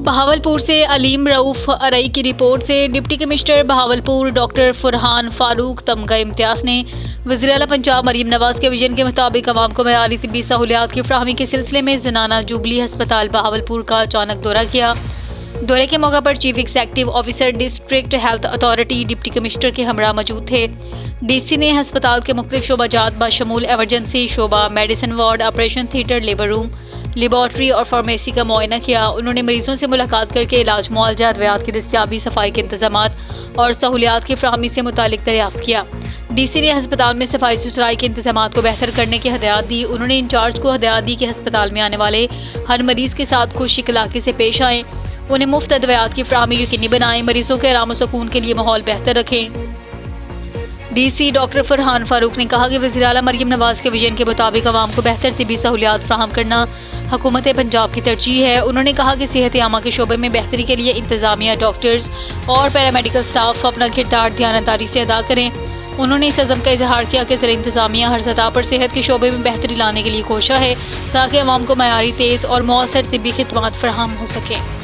बहावलपुर से अलीम रऊफ अरई की रिपोर्ट से deputy commissioner Bahawalpur doctor Farhan Farooq तमगा इम्तियाज ने वज़ीर-ए-आला पंजाब मरीम नवाज के विजन के मुताबिक अवाम को मयारी तिब्बी सहूलियात की फराहमी के सिलसिले में ज़नाना जुबली हस्पताल बहावलपुर का अचानक दौरा किया। दौरे के मौका पर chief executive officer district health authority deputy commissioner के हमरा मौजूद थे। डीसी ने हस्पताल के मुख्तलिफ शोबाजात बशमूल एमरजेंसी शोबा, medicine ward, operation theatre, labour room, laboratory और फार्मेसी का मुआयना किया। उन्होंने मरीजों से मुलाकात करके इलाज, मुआवजा, अद्वियात की दस्तयाबी, सफाई के इंतजामात और सहूलियात की फराहमी से मुतालिक दरियाफ्त किया। डीसी ने हस्पताल में सफाई सुथराई के इंतजामात को बेहतर करने की हदायत दी। उन्होंने इंचार्ज को हदायत दी कि हस्पताल में आने वाले हर मरीज के साथ खुश इखलाकी से पेश आएँ, उन्हें मुफ्त अद्वियात की फराहमी यकीनी बनाएं, मरीजों के आराम और सुकून के लिए माहौल बेहतर रखें। डीसी डॉक्टर फरहान फारूक ने कहा कि वज़ीर-ए-आला मरीम नवाज के विजन के मुताबिक आवाम को बेहतर तिब्बी सहूलियात फराहम करना हुकूमत पंजाब की तरजीह है। उन्होंने कहा कि सेहत आमा के शोबे में बेहतरी के लिए इंतजामिया, डॉक्टर्स और पैरामेडिकल स्टाफ अपना किरदार दयानतदारी से अदा करें। उन्होंने इस अज़म का इजहार किया कि ज़िला इंतजामिया हर सतह पर सेहत के शोबे में बेहतरी लाने के लिए कोशिश है ताकि आवाम को मयारी, तेज़ और मौसर तिब्बी खिदमात फराहम हो सकें।